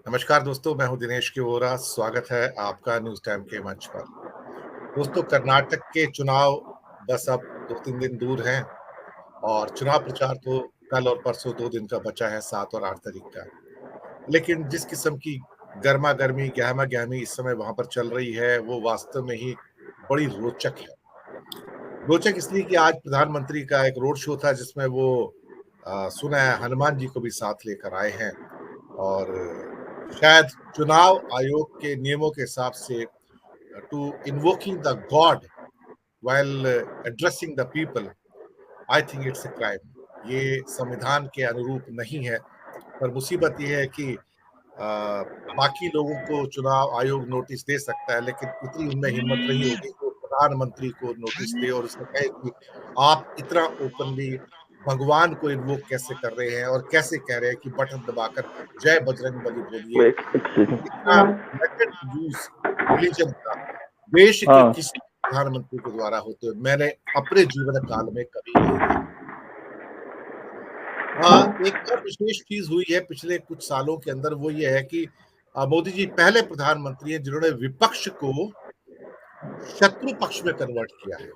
नमस्कार दोस्तों, मैं हूं दिनेश की वोरा। स्वागत है आपका न्यूज टाइम के मंच पर। दोस्तों, कर्नाटक के चुनाव बस अब 2-3 दिन दूर हैं और चुनाव प्रचार तो कल और परसों 2 दिन का बचा है, 7 और 8 तारीख का। लेकिन जिस किस्म की गर्मा गर्मी गहमा गहमी इस समय वहां पर चल रही है, वो वास्तव में ही बड़ी रोचक है। रोचक इसलिए कि आज प्रधानमंत्री का एक रोड शो था जिसमें वो सुना है हनुमान जी को भी साथ लेकर आए हैं और शायद चुनाव आयोग के नियमों के हिसाब से to invoking the god while addressing the people, I think it's a crime. ये संविधान के अनुरूप नहीं है। पर मुसीबत ये है कि बाकी लोगों को चुनाव आयोग नोटिस दे सकता है, लेकिन इतनी उनमें हिम्मत नहीं होगी कि वो प्रधानमंत्री को नोटिस दे और उसने कहे कि आप इतना ओपनली भगवान को इन्वोक कैसे कर रहे हैं और कैसे कह रहे हैं कि बटन दबाकर जय बजरंग बली बोलिए। Wait, एक सेकंड। इतना मेथड यूज रिलीजन का देश के हाँ, किसी प्रधानमंत्री के द्वारा होते हुए मैंने अपने जीवन काल में कभी नहीं देखा। एक और विशेष चीज हुई है पिछले कुछ सालों के अंदर, वो ये है कि मोदी जी पहले प्रधानमंत्री हैं जिन्होंने विपक्ष को शत्रु पक्ष में कन्वर्ट किया है।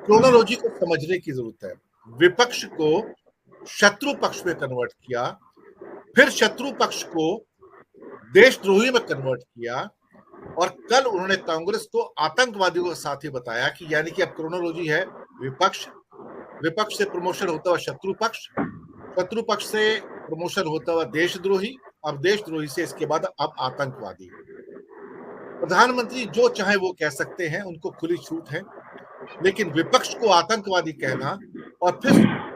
क्रोनोलॉजी को समझने की जरूरत है। विपक्ष को शत्रु पक्ष में कन्वर्ट किया, फिर शत्रु पक्ष को देशद्रोही में कन्वर्ट किया और कल उन्होंने कांग्रेस को आतंकवादियों का साथी बताया कि यानी कि अब क्रोनोलॉजी है विपक्ष, विपक्ष से प्रमोशन होता हुआ शत्रु पक्ष, शत्रु पक्ष से प्रमोशन होता हुआ देशद्रोही, अब देशद्रोही से इसके बाद अब आतंकवादी। प्रधानमंत्री जो चाहे वो कह सकते हैं, उनको खुली छूट है, लेकिन विपक्ष को आतंकवादी कहना और फिर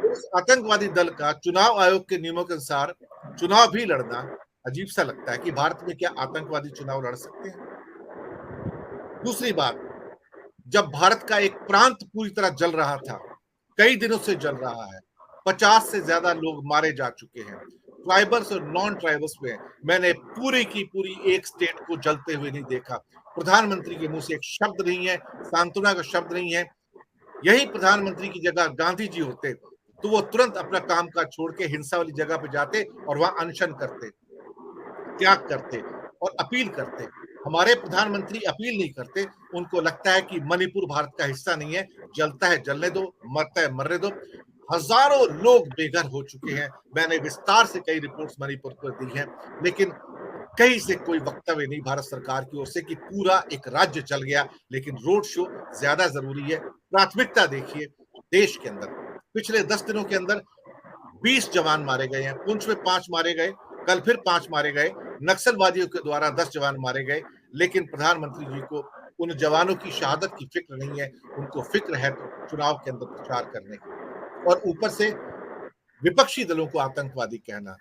उस आतंकवादी दल का चुनाव आयोग के नियमों के अनुसार चुनाव भी लड़ना अजीब सा लगता है कि भारत में क्या आतंकवादी चुनाव लड़ सकते हैं। दूसरी बात, जब भारत का एक प्रांत पूरी तरह जल रहा था, कई दिनों से जल रहा है, 50 से ज्यादा लोग मारे जा चुके हैं, ट्राइबल्स और नॉन ट्राइबल्स में मैंने पूरी की पूरी एक स्टेट को जलते हुए नहीं देखा। प्रधानमंत्री के मुंह से एक शब्द नहीं है, सांत्वना का शब्द नहीं है। यही प्रधानमंत्री की जगह गांधी जी होते तो वो तुरंत अपना काम काज छोड़ के हिंसा वाली जगह पे जाते और वहां अनशन करते, त्याग करते और अपील करते। हमारे प्रधानमंत्री अपील नहीं करते, उनको लगता है कि मणिपुर भारत का हिस्सा नहीं है, जलता है जलने दो, मरता है मरने दो। हजारों लोग बेघर हो चुके हैं, मैंने विस्तार से कई रिपोर्ट्स मणिपुर पर दी हैं, लेकिन कहीं से कोई वक्तव्य नहीं भारत सरकार की ओर से कि पूरा एक राज्य चल गया। लेकिन रोड शो ज्यादा जरूरी है। प्राथमिकता देखिए, देश के अंदर पिछले 10 दिनों के अंदर 20 जवान मारे गए हैं, पुंछ में 5 मारे गए, कल फिर 5 मारे गए, नक्सलवादियों के द्वारा 10 जवान मारे गए। लेकिन प्रधानमंत्री जी को उन जवानों की शहादत की फिक्र नहीं है, उनको फिक्र है तो चुनाव के अंदर प्रचार करने की। और ऊपर से विपक्षी दलों को आतंकवादी कहना,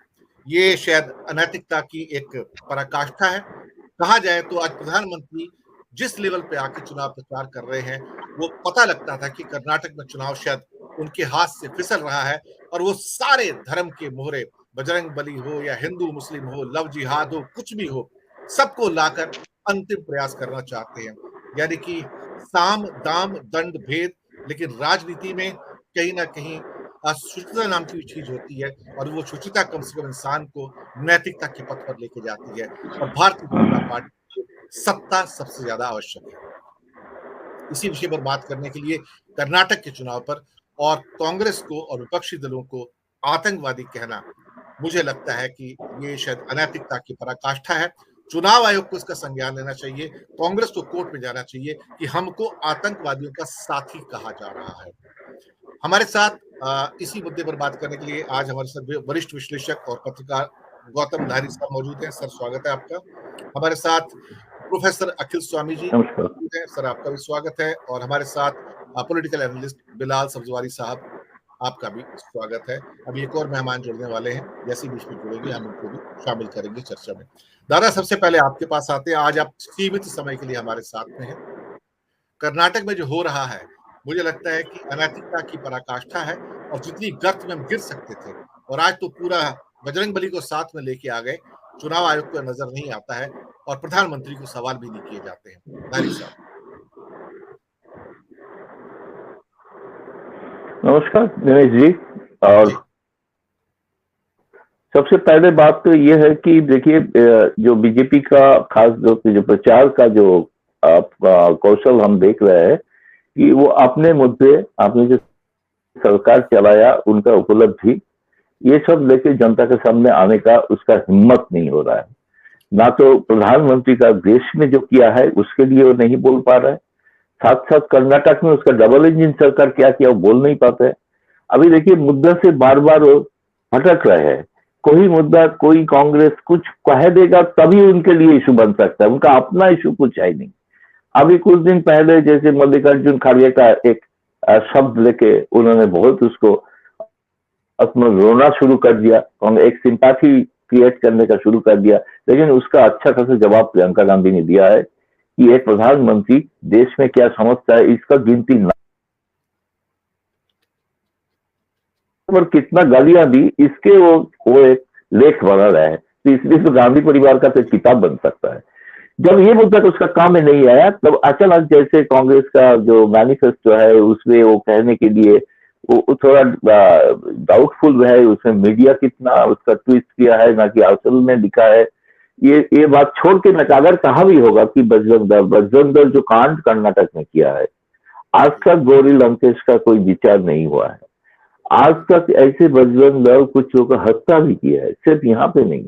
ये शायद अनैतिकता की एक पराकाष्ठा है। कहा जाए तो आज प्रधानमंत्री जिस लेवल पे आके चुनाव प्रचार कर रहे हैं, वो पता लगता था कि कर्नाटक में चुनाव शायद उनके हाथ से फिसल रहा है और वो सारे धर्म के मोहरे, बजरंग बली हो या हिंदू मुस्लिम हो, लव जिहाद हो, कुछ भी हो, सबको लाकर अंतिम प्रयास करना चाहते हैं। यानी कि साम दाम दंड भेद, लेकिन राजनीति में कहीं ना कहीं शुचिता नाम की चीज होती है और वो शुचिता कम से कम इंसान को नैतिकता के पथ पर लेके जाती है। और भारतीय जनता पार्टी को सत्ता सबसे ज्यादा आवश्यक है। इसी विषय पर बात करने के लिए कर्नाटक के चुनाव पर और कांग्रेस को और विपक्षी दलों को आतंकवादी कहना, मुझे लगता है कि ये शायद अनैतिकता की पराकाष्ठा है। चुनाव आयोग को इसका संज्ञान लेना चाहिए, कांग्रेस को कोर्ट में जाना चाहिए कि हमको आतंकवादियों का साथी कहा जा रहा है। हमारे साथ इसी मुद्दे पर बात करने के लिए आज हमारे साथ वरिष्ठ विश्लेषक और पत्रकार गौतम धारी साहब मौजूद हैं। सर, स्वागत है आपका। हमारे साथ प्रोफेसर अखिल स्वामी जी नमस्कार। मौजूद हैं। सर, आपका भी स्वागत है। और हमारे साथ पॉलिटिकल एनालिस्ट बिलाल सब्जवारी साहब, आपका भी स्वागत है। अभी एक और मेहमान जुड़ने वाले हैं, जैसे बीच में जुड़ेंगे हम उनको भी शामिल करेंगे चर्चा में। दादा, सबसे पहले आपके पास आते हैं। आज आप सीमित समय के लिए हमारे साथ में हैं। कर्नाटक में जो हो रहा है, मुझे लगता है कि अनैतिकता की पराकाष्ठा है और जितनी गर्त में हम गिर सकते थे, और आज तो पूरा बजरंगबली को साथ में लेके आ गए। चुनाव आयोग को नजर नहीं आता है और प्रधानमंत्री को सवाल भी नहीं किए जाते हैं। धारी साहब। नमस्कार दिनेश जी। और जी। सबसे पहले बात तो ये है कि देखिए, जो बीजेपी का खास जो प्रचार का जो कौशल हम देख रहे हैं कि वो अपने मुद्दे, आपने जो सरकार चलाया उनका उपलब्धि, ये सब लेके जनता के सामने आने का उसका हिम्मत नहीं हो रहा है। ना तो प्रधानमंत्री का देश में जो किया है उसके लिए वो नहीं बोल पा रहा है, साथ साथ कर्नाटक में उसका डबल इंजन सरकार क्या किया वो बोल नहीं पाते। अभी देखिए, मुद्दा से बार बार वो भटक रहे हैं। कोई मुद्दा, कोई कांग्रेस कुछ कह देगा तभी उनके लिए इशू बन सकता है, उनका अपना इशू कुछ है नहीं। अभी कुछ दिन पहले जैसे मल्लिकार्जुन खड़गे का एक शब्द लेके उन्होंने बहुत उसको अपना रोना शुरू कर दिया, एक सिंपैथी क्रिएट करने का शुरू कर दिया, लेकिन उसका अच्छा खासा जवाब प्रियंका गांधी ने दिया है कि एक प्रधानमंत्री देश में क्या समझता है इसका गिनती ना पर कितना गालियां दी इसके वो एक लेख बना रहे हैं। तो इसलिए तो गांधी परिवार का तो किताब बन सकता है। जब ये मुद्दा तो उसका काम में नहीं आया, तब अचानक जैसे कांग्रेस का जो मैनिफेस्टो है उसमें वो कहने के लिए वो थोड़ा डाउटफुल है, उसमें मीडिया कितना उसका ट्विस्ट किया है ना कि असल में लिखा है। ये बात छोड़ के मैं अगर कहा भी होगा कि बजरंग दल जो कांड कर्नाटक में किया है, आज तक गौरी लंकेश का कोई विचार नहीं हुआ है। आज तक ऐसे बजरंग दल कुछ लोगों का हत्या भी किया है, सिर्फ यहाँ पे नहीं,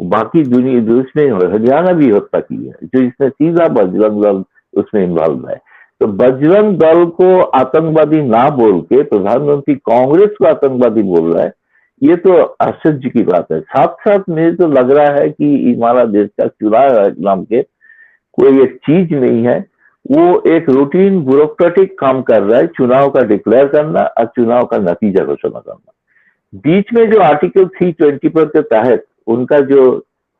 बाकी दुनिया देश में हरियाणा भी हत्या की है, जो इसमें सीधा बजरंग दल उसमें इन्वॉल्व है। तो बजरंग दल को आतंकवादी ना बोल के प्रधानमंत्री कांग्रेस को आतंकवादी बोल रहा है, ये तो आश्चर्य की बात है। साथ साथ मुझे तो लग रहा है कि हमारा देश का चुनाव नाम के कोई एक चीज नहीं है, वो एक रूटीन ब्यूरोक्रेटिक काम कर रहा है, चुनाव का डिक्लेयर करना और चुनाव का नतीजा घोषणा करना। बीच में जो आर्टिकल 320 पर के तहत उनका जो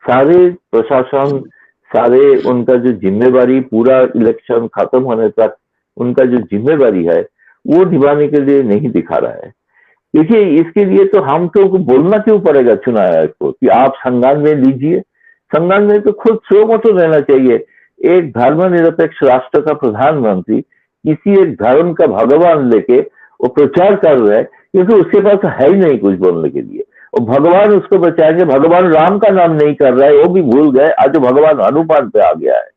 सारे प्रशासन, सारे उनका जो जिम्मेवारी पूरा इलेक्शन खत्म होने तक उनका जो जिम्मेवारी है वो निभाने के लिए नहीं दिखा रहा है। देखिए, इसके लिए तो हम तो बोलना क्यों पड़ेगा चुनाव आयोग को कि आप संज्ञान में लीजिए। संज्ञान में तो खुद सुमोटो रहना चाहिए। एक धर्मनिरपेक्ष राष्ट्र का प्रधानमंत्री किसी एक धर्म का भगवान लेके वो प्रचार कर रहा है, क्योंकि उसके पास है ही नहीं कुछ बोलने के लिए, और भगवान उसको बचाएंगे। भगवान राम का नाम नहीं कर रहा है, वो भी भूल गए, आज भगवान हनुमान पे आ गया है।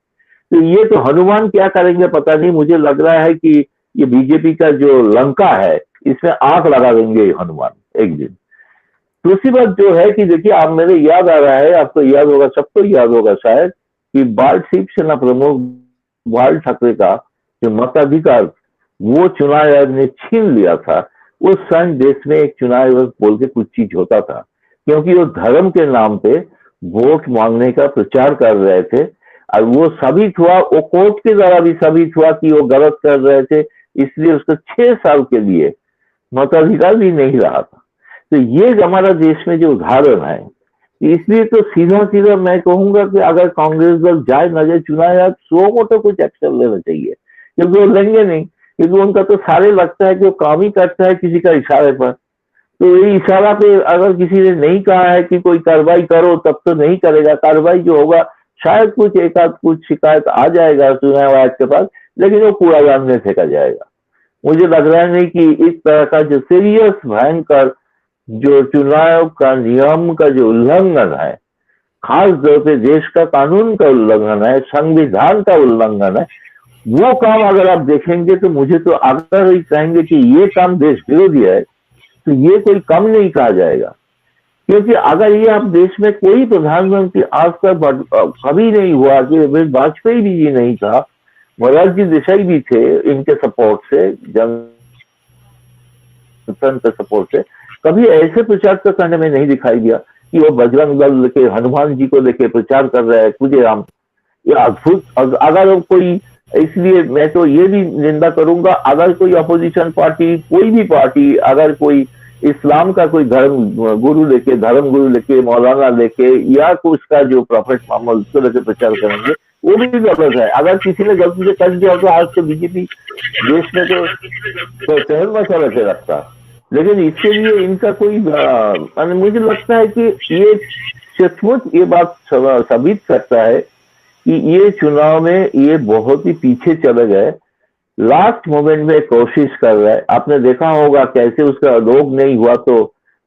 तो ये तो हनुमान क्या करेंगे पता नहीं। मुझे लग रहा है कि ये बीजेपी का जो लंका है इसमें आग लगा देंगे हनुमान एक दिन। दूसरी बात जो है कि देखिए, आप मेरे याद आ रहा है, आपको याद होगा, सबको याद होगा शायद, कि बाल शिवसेना प्रमुख बाल ठाकरे का जो मताधिकार वो चुनाव आयोग ने छीन लिया था। उस समय देश में एक चुनाव आयोग बोल के कुछ चीज होता था, क्योंकि वो धर्म के नाम पे वोट मांगने का प्रचार कर रहे थे, और वो साबित हुआ, वो कोर्ट के द्वारा भी साबित हुआ कि वो गलत कर रहे थे, इसलिए उसको 6 साल के लिए मताधिकार भी नहीं रहा था। तो ये हमारा देश में जो उदाहरण है, इसलिए तो सीधा सीधा मैं कहूंगा कि अगर कांग्रेस दल जाए न जाए चुनाव आयोग सो तो कुछ एक्शन लेना चाहिए, क्योंकि वो लेंगे नहीं, क्योंकि उनका तो सारे लगता है कि वो काम ही करता है किसी का इशारे पर। तो ये इशारा पे अगर किसी ने नहीं कहा है कि कोई कार्रवाई करो, तब तो नहीं करेगा। कार्रवाई जो होगा शायद कुछ एक आध कुछ शिकायत आ जाएगा चुनाव आयोग के पास, लेकिन वो कूड़ादान में फेंका जाएगा। मुझे लग रहा है नहीं कि इस तरह का जो सीरियस भयंकर जो चुनाव का नियम का जो उल्लंघन है, खास तौर पे देश का कानून का उल्लंघन है, संविधान का उल्लंघन है, वो काम अगर आप देखेंगे तो मुझे तो अगर ही कहेंगे कि ये काम देश विरोधी है, तो ये कोई कम नहीं कहा जाएगा। क्योंकि अगर ये आप देश में कोई प्रधानमंत्री आज तक कभी नहीं हुआ कि वाजपेयी जी नहीं था, मोरारजी देसाई भी थे, इनके सपोर्ट से, जनता के सपोर्ट से कभी ऐसे प्रचार तो करने में नहीं दिखाई दिया कि वो बजरंग दल लेके हनुमान जी को लेके प्रचार कर रहा है। मुझे राम, ये अद्भुत। अगर कोई, इसलिए मैं तो ये भी निंदा करूंगा, अगर कोई अपोजिशन पार्टी, कोई भी पार्टी, अगर कोई इस्लाम का कोई धर्म गुरु लेके मौलाना लेके या उसका जो प्रॉफिट मोहम्मद उसको लेके प्रचार करेंगे, वो भी गलत है। अगर किसी ने गलती से कर दिया तो आज तो बीजेपी देश में तो शहर में चलते रखता, लेकिन इसके लिए इनका कोई मुझे लगता है कि ये सचमुच ये बात साबित करता है कि ये चुनाव में ये बहुत ही पीछे चले गए, लास्ट मोमेंट में कोशिश कर रहा है। आपने देखा होगा कैसे उसका रोग नहीं हुआ तो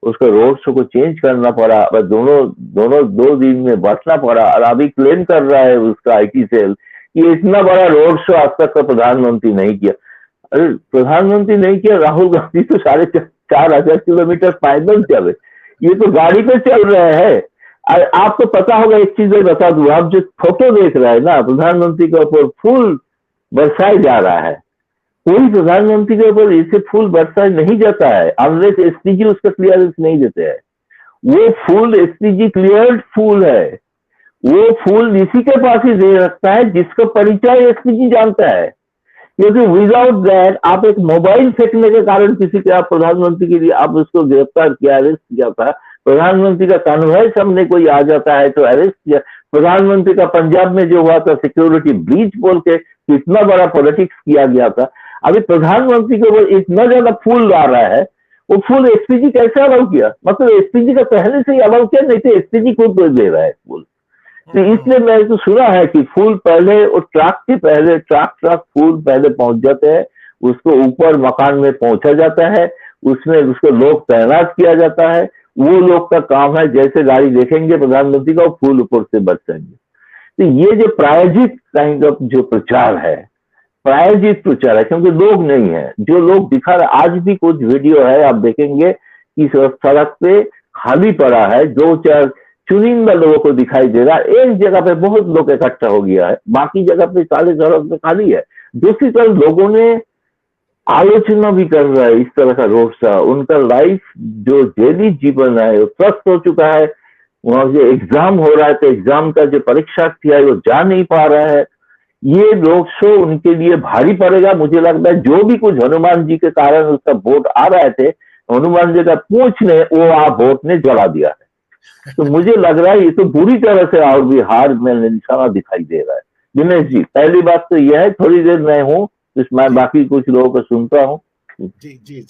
उसको रोड शो को चेंज करना पड़ा और दोनों 2 दिन में बचना पड़ा। और अभी क्लेम कर रहा है उसका IT सेल कि इतना बड़ा रोड शो आज तक का प्रधानमंत्री नहीं किया। अरे प्रधानमंत्री नहीं किया, राहुल गांधी तो 4,500 किलोमीटर पैदल चले, ये तो गाड़ी पे चल रहे हैं। आपको पता होगा, एक चीज बता दूं, आप जो फोटो देख रहे हैं ना, प्रधानमंत्री के ऊपर फूल बरसाया जा रहा है। कोई प्रधानमंत्री के ऊपर इसे फूल बरसाया नहीं जाता है अनलेस SPG उसका क्लियरेंस नहीं देते हैं। वो फूल SPG क्लियर्ड फूल है, वो फूल इसी के पास ही दे रखता है जिसका परिचय SPG जानता है। क्योंकि विदाउट दैट आप एक मोबाइल फेंकने के कारण किसी के, आप प्रधानमंत्री के लिए आप उसको गिरफ्तार किया, अरेस्ट किया था, प्रधानमंत्री का कन्वॉय सामने कोई आ जाता है तो अरेस्ट किया। प्रधानमंत्री का पंजाब में जो हुआ था सिक्योरिटी ब्रीच बोल के कितना बड़ा पॉलिटिक्स किया गया था। अभी प्रधानमंत्री के ऊपर इतना ज्यादा फूल आ रहा है, वो फूल SPG कैसे अलाउ किया? मतलब SPG का पहले से ही अलाउ किया, नहीं तो SPG खुद दे रहा है फूल। तो इसलिए मैंने तो सुना है कि फूल पहले, और ट्रक के पहले ट्रक फूल पहले पहुंच जाते हैं, उसको ऊपर मकान में पहुंचा जाता है, उसमें उसको लोग तैनात किया जाता है। वो लोग का काम है, जैसे गाड़ी देखेंगे प्रधानमंत्री का, फूल ऊपर से बरसेंगे। तो ये जो प्रायोजित काइंड ऑफ जो प्रचार है, प्रायोजित प्रचार है, क्योंकि लोग नहीं है जो लोग दिखा रहे। आज भी कुछ वीडियो है, आप देखेंगे कि सड़क पे खाली पड़ा है, 2-4 चुनिंदा लोगों को दिखाई दे रहा है। एक जगह पे बहुत लोग इकट्ठा हो गया है, बाकी जगह पे सारे सड़क पे खाली है। दूसरी तरफ लोगों ने आलोचना भी कर रहा है इस तरह का रोड शो। उनका लाइफ जो डेली जीवन है वो त्रस्त हो चुका है। वहां जो एग्जाम हो रहा है तो एग्जाम का जो परीक्षार्थी है वो जा नहीं पा रहा है। ये रोड शो उनके लिए भारी पड़ेगा। मुझे लगता है जो भी कुछ हनुमान जी के कारण उसका वोट आ रहे थे, हनुमान जी का पूछ ने वो आप वोट ने जला दिया है। तो मुझे लग रहा है ये तो बुरी तरह से और भी हार में निशाना दिखाई दे रहा है। दिनेश जी, पहली बात तो यह है, थोड़ी देर मैं हूँ, मैं बाकी कुछ लोगों को सुनता हूँ। जी जी जी।